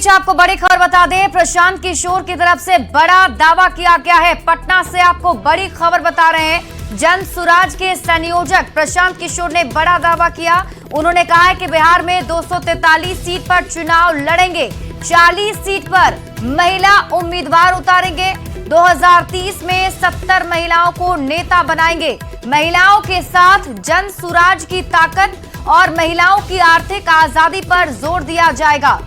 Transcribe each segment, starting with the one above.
बीच आपको बड़ी खबर बता दें, प्रशांत किशोर की तरफ से बड़ा दावा किया गया है। पटना से आपको बड़ी खबर बता रहे हैं। जन सुराज के संयोजक प्रशांत किशोर ने बड़ा दावा किया। उन्होंने कहा है कि बिहार में 243 सीट पर चुनाव लड़ेंगे, 40 सीट पर महिला उम्मीदवार उतारेंगे। 2030 में 70 महिलाओं को नेता बनाएंगे। महिलाओं के साथ जन सुराज की ताकत और महिलाओं की आर्थिक आजादी पर जोर दिया जाएगा।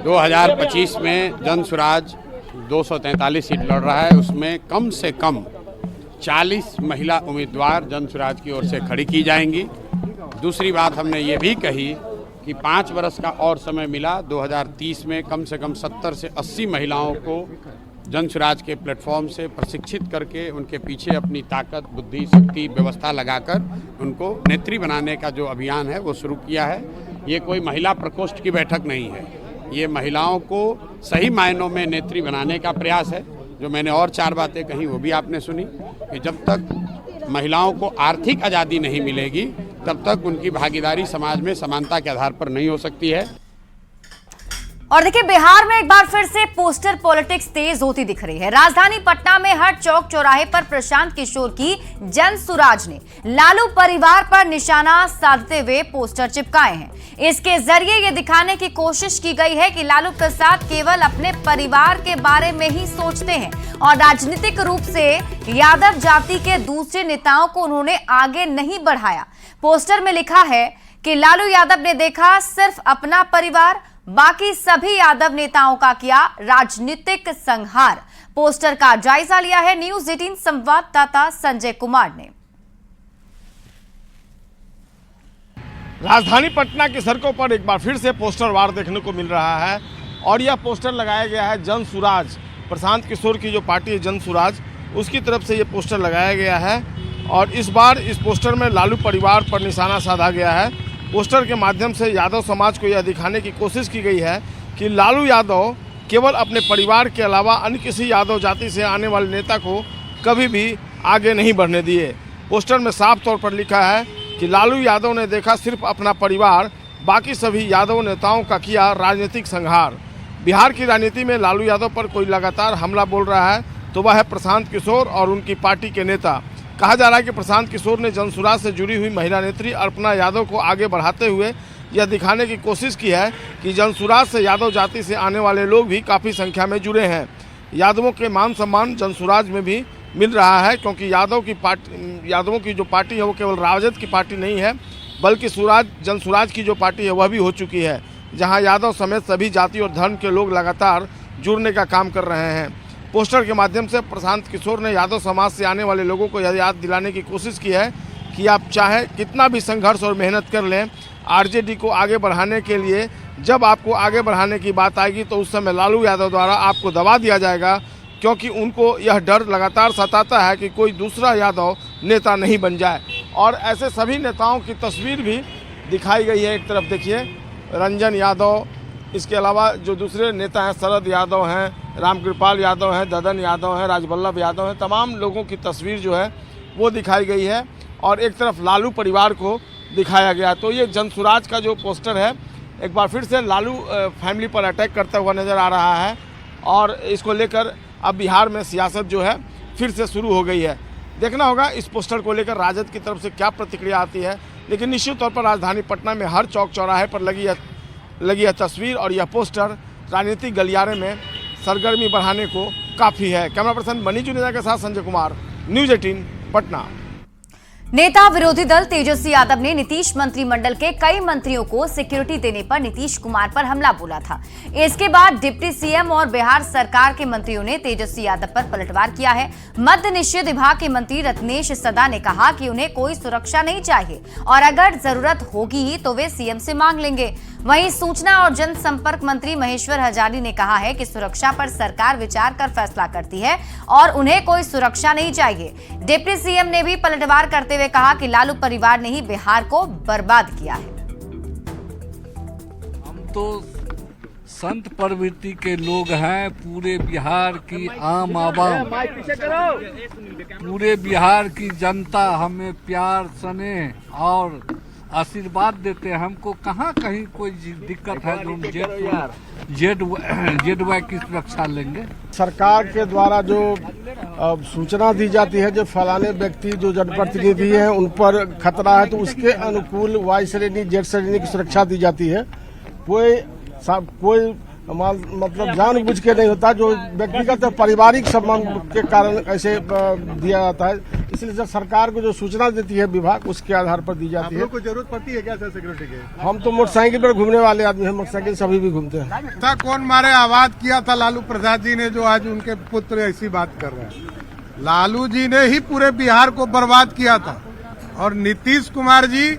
दो 2025 में जन सुराज 243 सीट लड़ रहा है, उसमें कम से कम 40 महिला उम्मीदवार जन सुराज की ओर से खड़ी की जाएंगी। दूसरी बात हमने ये भी कही कि 5 वर्ष का और समय मिला, 2030 में कम से कम 70 से 80 महिलाओं को जन सुराज के प्लेटफॉर्म से प्रशिक्षित करके उनके पीछे अपनी ताकत, बुद्धि, शक्ति, व्यवस्था लगाकर उनको नेत्री बनाने का जो अभियान है वो शुरू किया है। ये कोई महिला प्रकोष्ठ की बैठक नहीं है, ये महिलाओं को सही मायनों में नेत्री बनाने का प्रयास है। जो मैंने और 4 बातें कही वो भी आपने सुनी कि जब तक महिलाओं को आर्थिक आज़ादी नहीं मिलेगी तब तक उनकी भागीदारी समाज में समानता के आधार पर नहीं हो सकती है। और देखिए, बिहार में एक बार फिर से पोस्टर पॉलिटिक्स तेज होती दिख रही है। राजधानी पटना में हर चौक चौराहे पर प्रशांत किशोर की जन सुराज ने लालू परिवार पर निशाना साधते हुए पोस्टर चिपकाए हैं। इसके जरिए ये दिखाने की कोशिश की गई है कि लालू प्रसाद केवल अपने परिवार के बारे में ही सोचते हैं और राजनीतिक रूप से यादव जाति के दूसरे नेताओं को उन्होंने आगे नहीं बढ़ाया। पोस्टर में लिखा है कि लालू यादव ने देखा सिर्फ अपना परिवार, बाकी सभी यादव नेताओं का किया राजनीतिक संहार। पोस्टर का जायजा लिया है न्यूज़ 18 संवाददाता संजय कुमार ने। राजधानी पटना की सड़कों पर एक बार फिर से पोस्टर वार देखने को मिल रहा है और यह पोस्टर लगाया गया है जन सुराज, प्रशांत किशोर की जो पार्टी है जन सुराज, उसकी तरफ से ये पोस्टर लगाया गया है। और इस बार इस पोस्टर में लालू परिवार पर निशाना साधा गया है। पोस्टर के माध्यम से यादव समाज को यह दिखाने की कोशिश की गई है कि लालू यादव केवल अपने परिवार के अलावा अन्य किसी यादव जाति से आने वाले नेता को कभी भी आगे नहीं बढ़ने दिए। पोस्टर में साफ तौर पर लिखा है कि लालू यादव ने देखा सिर्फ अपना परिवार, बाकी सभी यादव नेताओं का किया राजनीतिक संहार। बिहार की राजनीति में लालू यादव पर कोई लगातार हमला बोल रहा है तो वह है प्रशांत किशोर और उनकी पार्टी के नेता। कहा जा रहा है कि प्रशांत किशोर ने जनसुराज से जुड़ी हुई महिला नेत्री अर्पणा यादव को आगे बढ़ाते हुए यह दिखाने की कोशिश की है कि जनसुराज से यादव जाति से आने वाले लोग भी काफ़ी संख्या में जुड़े हैं। यादवों के मान सम्मान जनसुराज में भी मिल रहा है, क्योंकि यादवों की जो पार्टी है वो केवल राजद की पार्टी नहीं है, बल्कि जनसुराज की जो पार्टी है वह भी हो चुकी है, जहाँ यादव समेत सभी जाति और धर्म के लोग लगातार जुड़ने का काम कर रहे हैं। पोस्टर के माध्यम से प्रशांत किशोर ने यादव समाज से आने वाले लोगों को यह याद दिलाने की कोशिश की है कि आप चाहे कितना भी संघर्ष और मेहनत कर लें, आरजेडी को आगे बढ़ाने के लिए जब आपको आगे बढ़ाने की बात आएगी तो उस समय लालू यादव द्वारा आपको दबा दिया जाएगा, क्योंकि उनको यह डर लगातार सताता है कि कोई दूसरा यादव नेता नहीं बन जाए। और ऐसे सभी नेताओं की तस्वीर भी दिखाई गई है। एक तरफ देखिए रंजन यादव, इसके अलावा जो दूसरे नेता हैं शरद यादव हैं, रामकृपाल यादव हैं, ददन यादव हैं, राजवल्लभ यादव हैं, तमाम लोगों की तस्वीर जो है वो दिखाई गई है और एक तरफ लालू परिवार को दिखाया गया। तो ये जनसुराज का जो पोस्टर है एक बार फिर से लालू फैमिली पर अटैक करता हुआ नज़र आ रहा है और इसको लेकर अब बिहार में सियासत जो है फिर से शुरू हो गई है। देखना होगा इस पोस्टर को लेकर राजद की तरफ से क्या प्रतिक्रिया आती है, लेकिन निश्चित तौर पर राजधानी पटना में हर चौक चौराहे पर लगी यह तस्वीर और यह पोस्टर राजनीतिक गलियारे में सरगर्मी बढ़ाने को काफ़ी है। कैमरा पर्सन मनी जुनेजा के साथ संजय कुमार, न्यूज़ 18 पटना। नेता विरोधी दल तेजस्वी यादव ने नीतीश मंत्रिमंडल के कई मंत्रियों को सिक्योरिटी देने पर नीतीश कुमार पर हमला बोला था। इसके बाद डिप्टी सीएम और बिहार सरकार के मंत्रियों ने तेजस्वी यादव पर पलटवार किया है। मद्य निषेध विभाग के मंत्री रत्नेश सदा ने कहा कि उन्हें कोई सुरक्षा नहीं चाहिए और अगर जरूरत होगी तो वे सीएम से मांग लेंगे। वहीं सूचना और जनसंपर्क मंत्री महेश्वर हजारी ने कहा है कि सुरक्षा पर सरकार विचार कर फैसला करती है और उन्हें कोई सुरक्षा नहीं चाहिए। डिप्टी सीएम ने भी पलटवार करते हुए कहा कि लालू परिवार ने ही बिहार को बर्बाद किया है। हम तो संत प्रवृत्ति के लोग हैं। पूरे बिहार की आम आवाम, पूरे बिहार की जनता हमें प्यार, स्नेह और आशीर्वाद देते हैं। हमको कहाँ कहीं कोई दिक्कत है जो हम जेड वाई की सुरक्षा लेंगे। सरकार के द्वारा जो सूचना दी जाती है, जो फलाने व्यक्ति जो जनप्रतिनिधि हैं उन पर खतरा है, तो उसके अनुकूल वाई श्रेणी, जेड श्रेणी की सुरक्षा दी जाती है। कोई मतलब जानबूझ के नहीं होता, जो व्यक्तिगत पारिवारिक संबंध के कारण ऐसे दिया जाता है। इसलिए जब सरकार को जो सूचना देती है विभाग, उसके आधार पर दी जाती है। आपको जरूरत पड़ती है क्या सर सिक्योरिटी के? हम तो मोटरसाइकिल पर घूमने वाले आदमी हैं, मोटरसाइकिल सभी भी घूमते हैं। कौन मारे आवाज किया था लालू प्रसाद जी ने, जो आज उनके पुत्र ऐसी बात कर रहे हैं। लालू जी ने ही पूरे बिहार को बर्बाद किया था, और नीतीश कुमार जी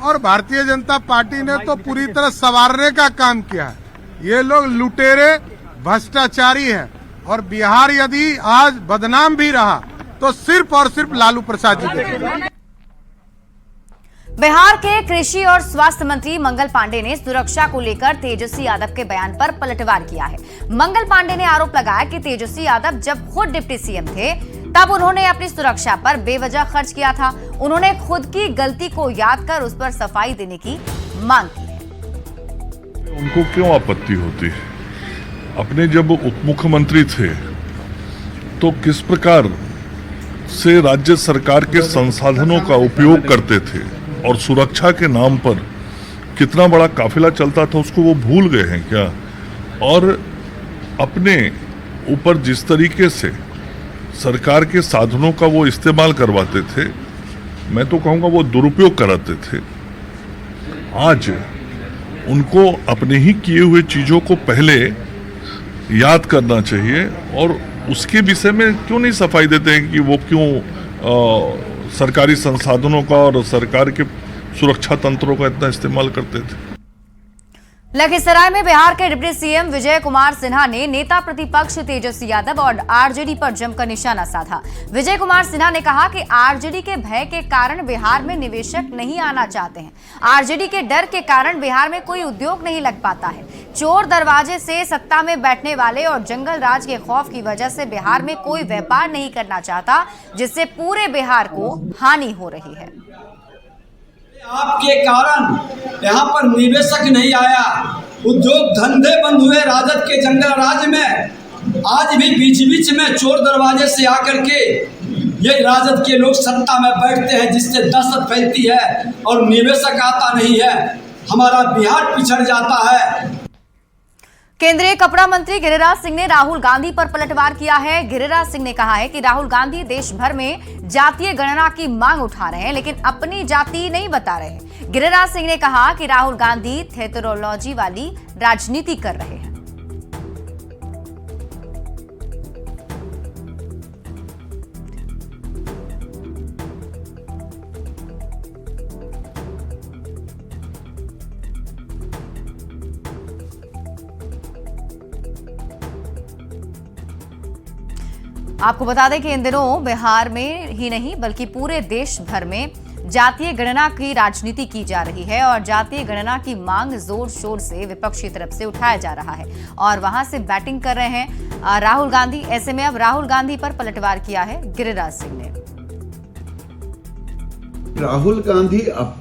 और भारतीय जनता पार्टी ने तो पूरी तरह संवारने का काम किया है। ये लोग लुटेरे, भ्रष्टाचारी हैं, और बिहार यदि आज बदनाम भी रहा तो सिर्फ और सिर्फ लालू प्रसाद जी के। बिहार के कृषि और स्वास्थ्य मंत्री मंगल पांडे ने सुरक्षा को लेकर तेजस्वी यादव के बयान पर पलटवार किया है। मंगल पांडे ने आरोप लगाया कि तेजस्वी यादव जब खुद डिप्टी सीएम थे तब उन्होंने अपनी सुरक्षा पर बेवजह खर्च किया था। उन्होंने खुद की गलती को याद कर उस पर सफाई देने की मांग की है। उनको क्यों आपत्ति होती है? अपने जब उप मुख्यमंत्री थे तो किस प्रकार से राज्य सरकार के संसाधनों का उपयोग करते थे और सुरक्षा के नाम पर कितना बड़ा काफिला चलता था, उसको वो भूल गए हैं क्या? और अपने ऊपर जिस तरीके से सरकार के साधनों का वो इस्तेमाल करवाते थे, मैं तो कहूँगा वो दुरुपयोग कराते थे। आज उनको अपने ही किए हुए चीज़ों को पहले याद करना चाहिए, और उसके विषय में क्यों नहीं सफाई देते हैं कि वो क्यों सरकारी संसाधनों का और सरकार के सुरक्षा तंत्रों का इतना इस्तेमाल करते थे। लखीसराय में बिहार के डिप्टी सीएम विजय कुमार सिन्हा ने नेता प्रतिपक्ष तेजस्वी यादव और आरजेडी पर जमकर निशाना साधा। विजय कुमार सिन्हा ने कहा कि आरजेडी के भय के कारण बिहार में निवेशक नहीं आना चाहते हैं। आरजेडी के डर के कारण बिहार में कोई उद्योग नहीं लग पाता है। चोर दरवाजे से सत्ता में बैठने वाले और जंगल राज के खौफ की वजह से बिहार में कोई व्यापार नहीं करना चाहता, जिससे पूरे बिहार को हानि हो रही है। आपके कारण यहाँ पर निवेशक नहीं आया, उद्योग धंधे बंद हुए राजद के जंगल राज में। आज भी बीच बीच में चोर दरवाजे से आकर के ये राजद के लोग सत्ता में बैठते हैं, जिससे दहशत फैलती है और निवेशक आता नहीं है। हमारा बिहार पिछड़ जाता है। केंद्रीय कपड़ा मंत्री गिरिराज सिंह ने राहुल गांधी पर पलटवार किया है। गिरिराज सिंह ने कहा है कि राहुल गांधी देश भर में जातीय गणना की मांग उठा रहे हैं, लेकिन अपनी जाति नहीं बता रहे। गिरिराज सिंह ने कहा कि राहुल गांधी थेटरोलॉजी वाली राजनीति कर रहे हैं। आपको बता दें कि इन दिनों बिहार में ही नहीं बल्कि पूरे देश भर में जातीय गणना की राजनीति की जा रही है, और जातीय गणना की मांग जोर शोर से विपक्ष की तरफ से उठाया जा रहा है, और वहां से बैटिंग कर रहे हैं राहुल गांधी। ऐसे में अब राहुल गांधी पर पलटवार किया है गिरिराज सिंह ने। राहुल गांधी अब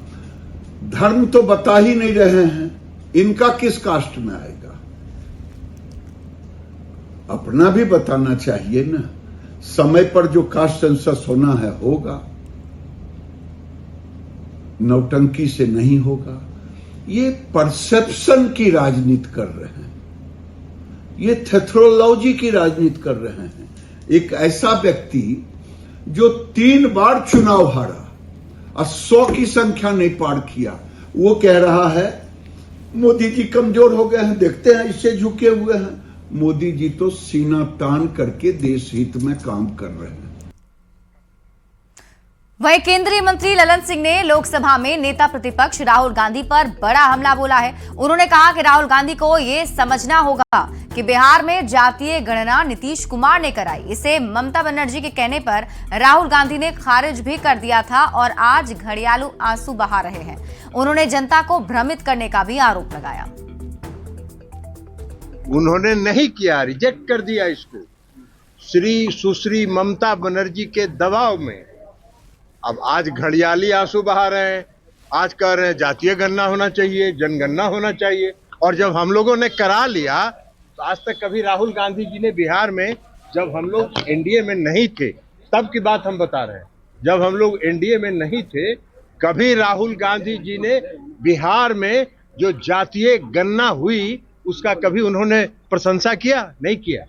धर्म तो बता ही नहीं रहे हैं, इनका किस कास्ट में आएगा? अपना भी बताना चाहिए ना। समय पर जो कास्ट सेंसस होना है होगा, नौटंकी से नहीं होगा। ये परसेप्शन की राजनीति कर रहे हैं, ये थेट्रोलॉजी की राजनीति कर रहे हैं। एक ऐसा व्यक्ति जो 3 बार चुनाव हारा और 100 की संख्या नहीं पार किया, वो कह रहा है मोदी जी कमजोर हो गए हैं, देखते हैं इससे झुके हुए हैं। मोदी जी तो सीना तान करके देश हित में काम कर रहे हैं। वहीं केंद्रीय मंत्री ललन सिंह ने लोकसभा में नेता प्रतिपक्ष राहुल गांधी पर बड़ा हमला बोला है। उन्होंने कहा कि राहुल गांधी को यह समझना होगा कि बिहार में जातीय गणना नीतीश कुमार ने कराई। इसे ममता बनर्जी के कहने पर राहुल गांधी ने खारिज भी कर दिया था, और आज घड़ियालू आंसू बहा रहे हैं। उन्होंने जनता को भ्रमित करने का भी आरोप लगाया। उन्होंने नहीं किया, रिजेक्ट कर दिया इसको। श्री सुश्री ममता बनर्जी के दबाव में अब आज घड़ियाली आंसू बहा रहे हैं। आज कह रहे हैं जातीय गणना होना चाहिए, जनगणना होना चाहिए। और जब हम लोगों ने करा लिया तो आज तक कभी राहुल गांधी जी ने बिहार में, जब हम लोग एनडीए में नहीं थे तब की बात हम बता रहे हैं, जब हम लोग एनडीए में नहीं थे कभी राहुल गांधी जी ने बिहार में जो जातीय गणना हुई उसका कभी उन्होंने प्रशंसा किया? नहीं किया।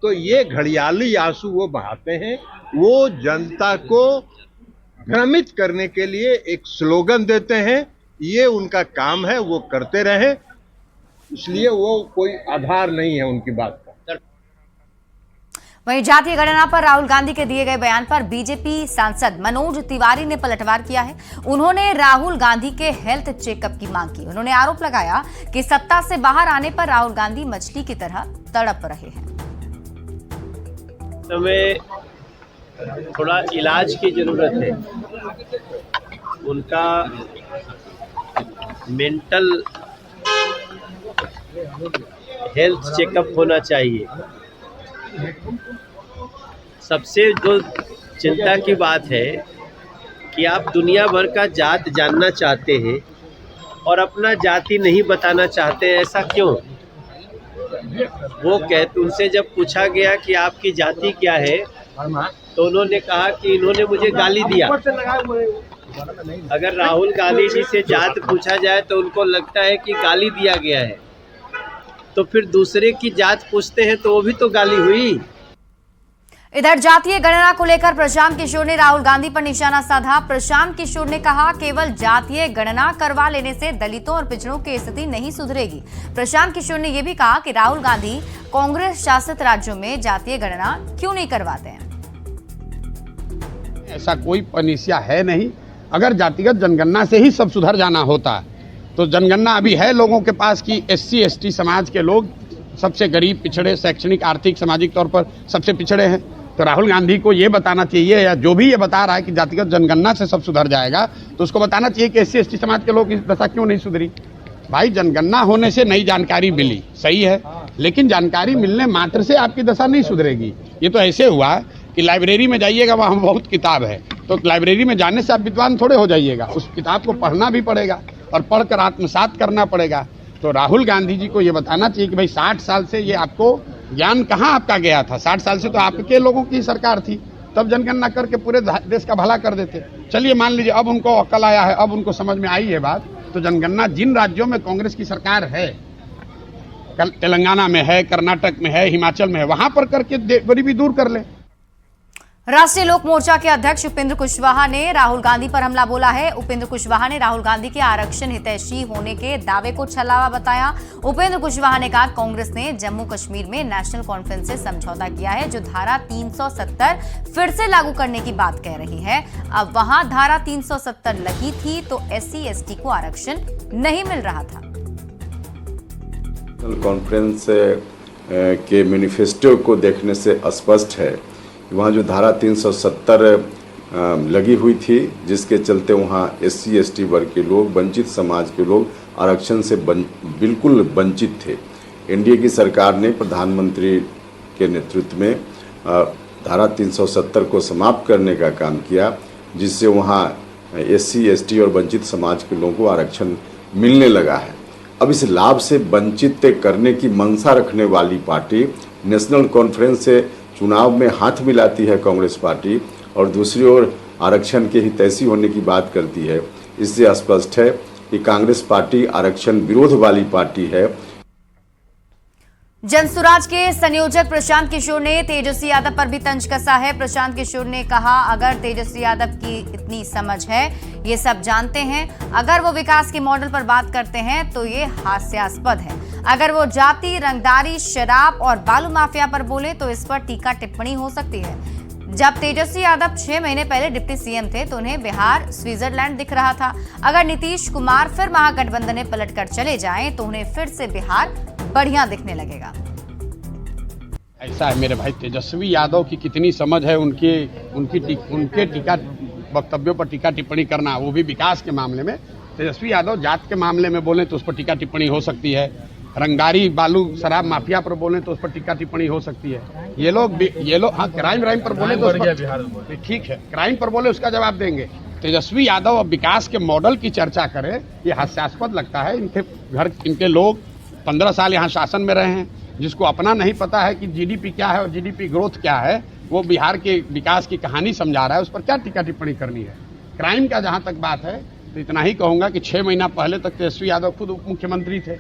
तो ये घड़ियाली आंसू वो बहाते हैं, वो जनता को भ्रमित करने के लिए एक स्लोगन देते हैं। ये उनका काम है, वो करते रहे, इसलिए वो कोई आधार नहीं है उनकी बात का। वहीं जातीय गणना पर राहुल गांधी के दिए गए बयान पर बीजेपी सांसद मनोज तिवारी ने पलटवार किया है। उन्होंने राहुल गांधी के हेल्थ चेकअप की मांग की। उन्होंने आरोप लगाया कि सत्ता से बाहर आने पर राहुल गांधी मछली की तरह तड़प रहे हैं। हमें थोड़ा इलाज की जरूरत है, उनका मेंटल हेल्थ चेकअप होना चाहिए। सबसे जो चिंता की बात है कि आप दुनिया भर का जात जानना चाहते हैं और अपना जाति नहीं बताना चाहते, ऐसा क्यों? वो कहते, उनसे जब पूछा गया कि आपकी जाति क्या है तो उन्होंने कहा कि इन्होंने मुझे गाली दिया। अगर राहुल गांधी जी से जात पूछा जाए तो उनको लगता है कि गाली दिया गया है, तो फिर दूसरे की जात पूछते हैं तो वो भी तो गाली हुई। इधर जातीय गणना को लेकर प्रशांत किशोर ने राहुल गांधी पर निशाना साधा। प्रशांत किशोर ने कहा, केवल जातीय गणना करवा लेने से दलितों और पिछड़ों की स्थिति नहीं सुधरेगी। प्रशांत किशोर ने यह भी कहा कि राहुल गांधी कांग्रेस शासित राज्यों में जातीय गणना क्यों नहीं करवाते हैं। ऐसा कोई पनिसिया है नहीं। अगर जातिगत जनगणना से ही सब सुधर जाना होता तो जनगणना अभी है लोगों के पास कि SC ST समाज के लोग सबसे गरीब, पिछड़े, शैक्षणिक, आर्थिक, सामाजिक तौर पर सबसे पिछड़े हैं। तो राहुल गांधी को ये बताना चाहिए, या जो भी ये बता रहा है कि जातिगत जनगणना से सब सुधर जाएगा, तो उसको बताना चाहिए कि SC ST समाज के लोग इस दशा क्यों नहीं सुधरी। भाई, जनगणना होने से नई जानकारी मिली, सही है, लेकिन जानकारी मिलने मात्र से आपकी दशा नहीं सुधरेगी। ये तो ऐसे हुआ कि लाइब्रेरी में जाइएगा, वहाँ बहुत किताब है, तो लाइब्रेरी में जाने से आप विद्वान थोड़े हो जाइएगा, उस किताब को पढ़ना भी पड़ेगा और पढ़कर आत्मसात करना पड़ेगा। तो राहुल गांधी जी को ये बताना चाहिए कि भाई 60 साल से ये आपको ज्ञान कहाँ आपका गया था। 60 साल से तो आपके लोगों की सरकार थी, तब जनगणना करके पूरे देश का भला कर देते। चलिए मान लीजिए अब उनको अक्ल आया है, अब उनको समझ में आई है बात, तो जनगणना जिन राज्यों में कांग्रेस की सरकार है, तेलंगाना में है, कर्नाटक में है, हिमाचल में है, वहां पर करके गरीबी दूर कर ले। राष्ट्रीय लोक मोर्चा के अध्यक्ष उपेंद्र कुशवाहा ने राहुल गांधी पर हमला बोला है। उपेंद्र कुशवाहा ने राहुल गांधी के आरक्षण हितैषी होने के दावे को छलावा बताया। उपेंद्र कुशवाहा ने कहा, कांग्रेस ने जम्मू कश्मीर में नेशनल कॉन्फ्रेंस से समझौता किया है, जो धारा 370 फिर से लागू करने की बात कह रही है। अब वहां धारा 370 लगी थी तो SC ST को आरक्षण नहीं मिल रहा था। नेशनल कॉन्फ्रेंस के मैनिफेस्टो को देखने से स्पष्ट है, वहाँ जो धारा 370 लगी हुई थी, जिसके चलते वहाँ SC ST वर्ग के लोग, वंचित समाज के लोग आरक्षण से बिल्कुल वंचित थे। एनडीए की सरकार ने प्रधानमंत्री के नेतृत्व में धारा 370 को समाप्त करने का काम किया, जिससे वहाँ SC ST और वंचित समाज के लोगों को आरक्षण मिलने लगा है। अब इस लाभ से वंचित करने की मंशा रखने वाली पार्टी नेशनल कॉन्फ्रेंस से चुनाव में हाथ मिलाती है कांग्रेस पार्टी, और दूसरी ओर आरक्षण के हितैषी होने की बात करती है। इससे स्पष्ट है कि कांग्रेस पार्टी आरक्षण विरोध वाली पार्टी है। जनसुराज के संयोजक प्रशांत किशोर ने तेजस्वी यादव पर भी तंज कसा है। प्रशांत किशोर ने कहा, अगर तेजस्वी यादव की इतनी समझ है, ये सब जानते हैं, अगर वो विकास के मॉडल पर बात करते हैं तो ये हास्यास्पद है। अगर वो जाति, रंगदारी, शराब और बालू माफिया पर बोले तो इस पर टीका टिप्पणी हो सकती है। जब तेजस्वी यादव 6 महीने पहले डिप्टी CM थे तो उन्हें बिहार स्विट्जरलैंड दिख रहा था। अगर नीतीश कुमार फिर महागठबंधन में पलटकर चले जाएं तो उन्हें फिर से बिहार बढ़िया दिखने लगेगा। ऐसा है मेरे भाई, तेजस्वी यादव की कितनी समझ है, उनके टीका वक्तव्यों पर टीका टिप्पणी करना, वो भी विकास के मामले में। तेजस्वी यादव जात के मामले में बोले तो उस पर टीका टिप्पणी हो सकती है, रंगारी बालू शराब माफिया पर बोले तो उस पर टीका टिप्पणी हो सकती है। ये लोग हाँ क्राइम पर बोले तो ठीक है, क्राइम पर बोले उसका जवाब देंगे। तेजस्वी यादव अब विकास के मॉडल की चर्चा करे, ये हास्यास्पद लगता है। इनके लोग 15 साल यहाँ शासन में रहे हैं, जिसको अपना नहीं पता है कि जीडीपी क्या है और जीडीपी ग्रोथ क्या है, वो बिहार के विकास की कहानी समझा रहा है, उस पर क्या टीका टिप्पणी करनी है। क्राइम का जहाँ तक बात है तो इतना ही कहूँगा कि 6 महीना पहले तक तेजस्वी यादव खुद उप मुख्यमंत्री थे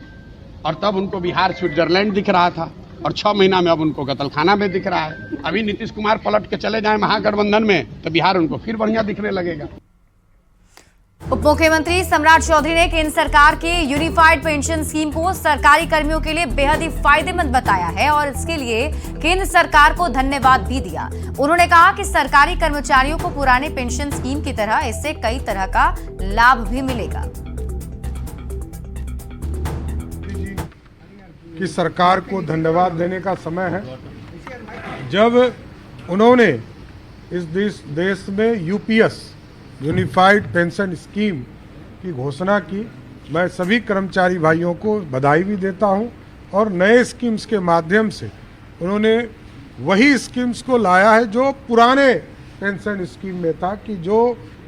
और तब उनको बिहार स्विट्जरलैंड दिख रहा था और 6 महीना में अब उनको कत्लखाना में दिख रहा है। अभी नीतीश कुमार पलट के चले जाएं महागठबंधन में तो बिहार उनको फिर बढ़िया दिखने लगेगा। उप मुख्यमंत्री सम्राट चौधरी ने केंद्र सरकार की यूनिफाइड पेंशन स्कीम को सरकारी कर्मियों के लिए बेहद ही फायदेमंद बताया है और इसके लिए केंद्र सरकार को धन्यवाद भी दिया। उन्होंने कहा कि सरकारी कर्मचारियों को पुराने पेंशन स्कीम की तरह इससे कई तरह का लाभ भी मिलेगा। कि सरकार को धन्यवाद देने का समय है। जब उन्होंने इस देश में यूपीएस यूनिफाइड पेंशन स्कीम की घोषणा की, मैं सभी कर्मचारी भाइयों को बधाई भी देता हूं और नए स्कीम्स के माध्यम से उन्होंने वही स्कीम्स को लाया है जो पुराने पेंशन स्कीम में था कि जो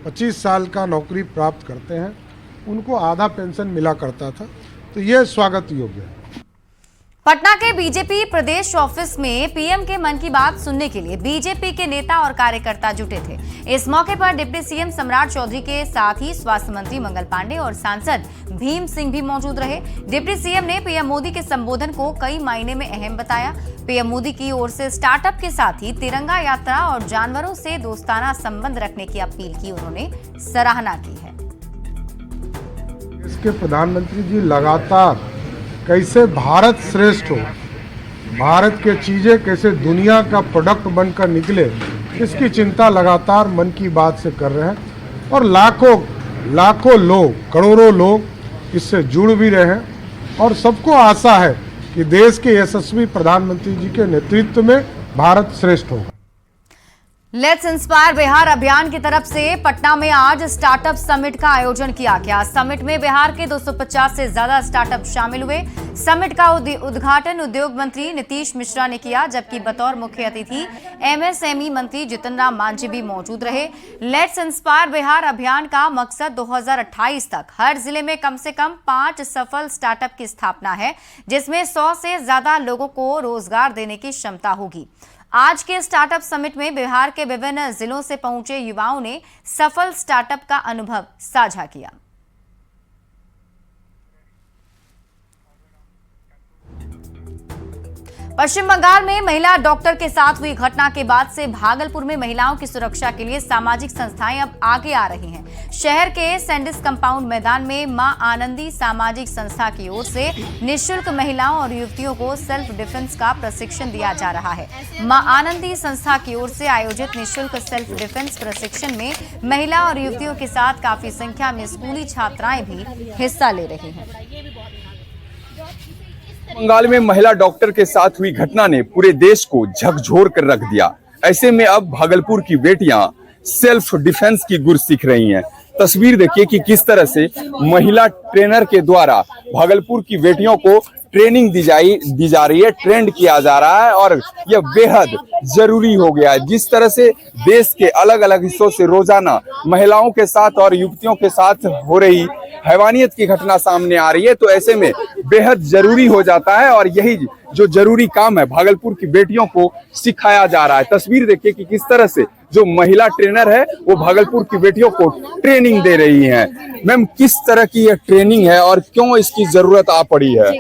25 साल का नौकरी प्राप्त करते हैं उनको आधा पेंशन मिला करता था, तो यह स्वागत योग्य है। पटना के बीजेपी प्रदेश ऑफिस में पीएम के मन की बात सुनने के लिए बीजेपी के नेता और कार्यकर्ता जुटे थे। इस मौके पर डिप्टी सीएम सम्राट चौधरी के साथ ही स्वास्थ्य मंत्री मंगल पांडे और सांसद भीम सिंह भी मौजूद रहे। डिप्टी सीएम ने पीएम मोदी के संबोधन को कई मायने में अहम बताया। पीएम मोदी की ओर से स्टार्टअप के साथ ही तिरंगा यात्रा और जानवरों से दोस्ताना संबंध रखने की अपील की उन्होंने सराहना की है। इसके प्रधानमंत्री जी लगातार कैसे भारत श्रेष्ठ हो, भारत के चीजें कैसे दुनिया का प्रोडक्ट बनकर निकले, इसकी चिंता लगातार मन की बात से कर रहे हैं और लाखों लोग, करोड़ों लोग इससे जुड़ भी रहे हैं और सबको आशा है कि देश के यशस्वी प्रधानमंत्री जी के नेतृत्व में भारत श्रेष्ठ होगा। लेट्स इंस्पायर बिहार अभियान की तरफ से पटना में आज स्टार्टअप समिट का आयोजन किया गया। समिट में बिहार के 250 से ज्यादा स्टार्टअप शामिल हुए। समिट का उद्घाटन उद्योग मंत्री नीतीश मिश्रा ने किया, जबकि बतौर मुख्य अतिथि एमएसएमई मंत्री जितन राम मांझी भी मौजूद रहे। लेट्स इंस्पायर बिहार अभियान का मकसद 2028 तक हर जिले में कम से कम 5 सफल स्टार्टअप की स्थापना है, जिसमें 100 से ज्यादा लोगों को रोजगार देने की क्षमता होगी। आज के स्टार्टअप समिट में बिहार के विभिन्न जिलों से पहुंचे युवाओं ने सफल स्टार्टअप का अनुभव साझा किया। पश्चिम बंगाल में महिला डॉक्टर के साथ हुई घटना के बाद से भागलपुर में महिलाओं की सुरक्षा के लिए सामाजिक संस्थाएं अब आगे आ रही हैं। शहर के सैंडिस कंपाउंड मैदान में मां आनंदी सामाजिक संस्था की ओर से निःशुल्क महिलाओं और युवतियों को सेल्फ डिफेंस का प्रशिक्षण दिया जा रहा है। मां आनंदी संस्था की ओर से आयोजित निःशुल्क सेल्फ डिफेंस प्रशिक्षण में महिला और युवतियों के साथ काफी संख्या में स्कूली छात्राएं भी हिस्सा ले रही हैं। बंगाल में महिला डॉक्टर के साथ हुई घटना ने पूरे देश को झकझोर कर रख दिया। ऐसे में अब भागलपुर की बेटियां सेल्फ डिफेंस की गुर सीख रही हैं। तस्वीर देखिए कि किस तरह से महिला ट्रेनर के द्वारा भागलपुर की बेटियों को ट्रेनिंग दी जा रही है, ट्रेंड किया जा रहा है और यह बेहद जरूरी हो गया है। जिस तरह से देश के अलग अलग हिस्सों से रोजाना महिलाओं के साथ और युवतियों के साथ हो रही हैवानियत की घटना सामने आ रही है, तो ऐसे में बेहद जरूरी हो जाता है और यही जो जरूरी काम है भागलपुर की बेटियों को सिखाया जा रहा है। तस्वीर देखिए कि किस तरह से जो महिला ट्रेनर है वो भागलपुर की बेटियों को ट्रेनिंग दे रही हैं। मैम, किस तरह की यह ट्रेनिंग है और क्यों इसकी जरूरत आ पड़ी है?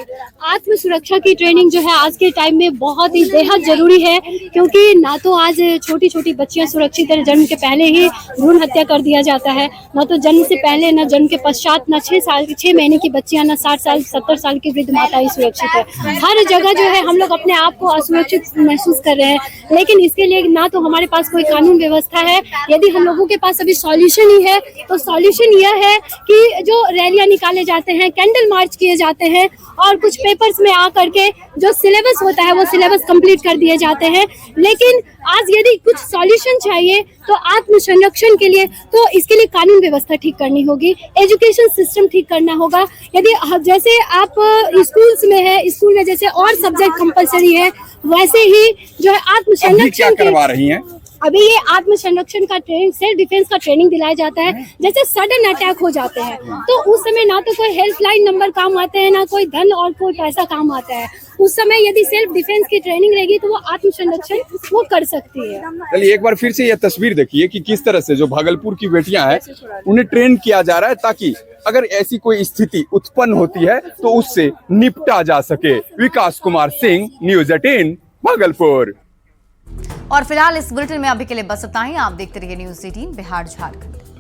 आत्म सुरक्षा की ट्रेनिंग जो है आज के टाइम में बहुत ही बेहद जरूरी है, क्योंकि ना तो आज छोटी छोटी बच्चियां सुरक्षित है, जन्म के पहले ही भ्रूण हत्या कर दिया जाता है, ना तो जन्म से पहले, ना जन्म के पश्चात, ना 6 महीने की बच्चियां, ना 60 साल 70 साल की वृद्ध माता ही सुरक्षित है। हर जगह जो है हम लोग अपने आप को असुरक्षित महसूस कर रहे हैं, लेकिन इसके लिए ना तो हमारे पास कोई कानून व्यवस्था है। यदि हम लोगों के पास अभी सॉल्यूशन ही है तो सॉल्यूशन यह है कि जो रैलियां निकाले जाते हैं, कैंडल मार्च किए जाते हैं और कुछ पेपर्स में आकर के जो सिलेबस होता है वो सिलेबस कंप्लीट कर दिए जाते हैं। लेकिन आज यदि कुछ सॉल्यूशन चाहिए तो आत्म संरक्षण के लिए तो इसके लिए कानून व्यवस्था ठीक करनी होगी, एजुकेशन सिस्टम ठीक करना होगा। यदि जैसे आप स्कूल्स में है, स्कूल में जैसे और सब्जेक्ट कंपलसरी है, वैसे ही जो है आत्म संरक्षण करवा रही हैं। अभी ये आत्म संरक्षण का ट्रेनिंग, सेल्फ डिफेंस का ट्रेनिंग दिलाया जाता है। जैसे सडन अटैक हो जाते हैं तो उस समय ना तो कोई हेल्पलाइन नंबर काम आते हैं, ना कोई धन और कोई पैसा काम आता है। उस समय यदि सेल्फ डिफेंस की ट्रेनिंग रहेगी तो वो आत्म संरक्षण वो कर सकती है। चलिए एक बार फिर से ये तस्वीर देखिए कि किस तरह से जो भागलपुर की बेटियां हैं उन्हें ट्रेन किया जा रहा है ताकि अगर ऐसी कोई स्थिति उत्पन्न होती है तो उससे निपटा जा सके। विकास कुमार सिंह, न्यूज़ 18 भागलपुर। और फिलहाल इस बुलेटिन में अभी के लिए बस इतना ही। आप देखते रहिए न्यूज़ 18 बिहार झारखंड।